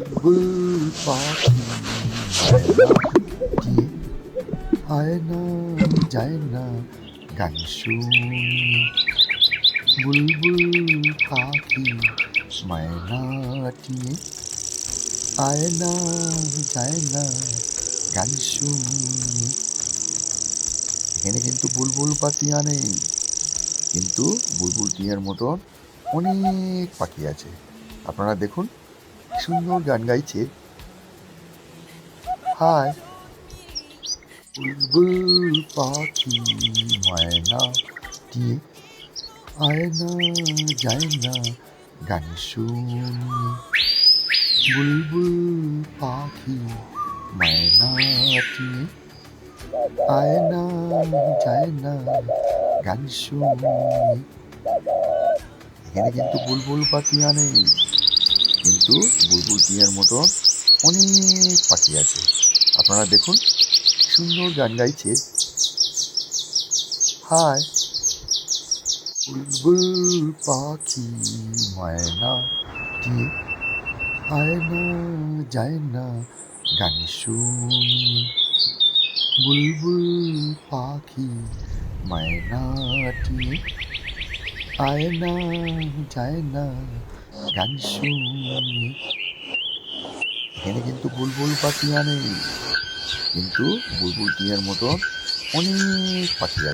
বুলবুল পাখি ময়নাটি আয় না যায় না গান শুনি। বুলবুল পাখি ময়নাটি আয় না যায় না গান শুনি। এখানে কিন্তু বুলবুল পাতিয়া নেই, কিন্তু বুলবুল টিয়ার মতন অনেক পাখি আছে। আপনারা দেখুন কি সুন্দর গান গাইছে। হায় বুলবুল পাখি ময়নাটি আয় না যায় না গান শুনি। বুলবুল পাখি ময়নাটি আয় না যায় না গান শুনি। এখানে কিন্তু বুলবুল পাতিয়া নেই, কিন্তু বুলবুল টিয়ার মতন অনেক পাখি আছে। আপনারা দেখুন কি সুন্দর গান গাইছে। হায় বুলবুল পাখি ময়নাটি আয় না যায় না গান শুনি। বুলবুল পাখি ময়নাটি আয় না যায় না গান শুনি। এখানে কিন্তু বুলবুল পাতিয়া নেই, কিন্তু বুলবুল টিয়ার মতন অনেক পাখি আছে।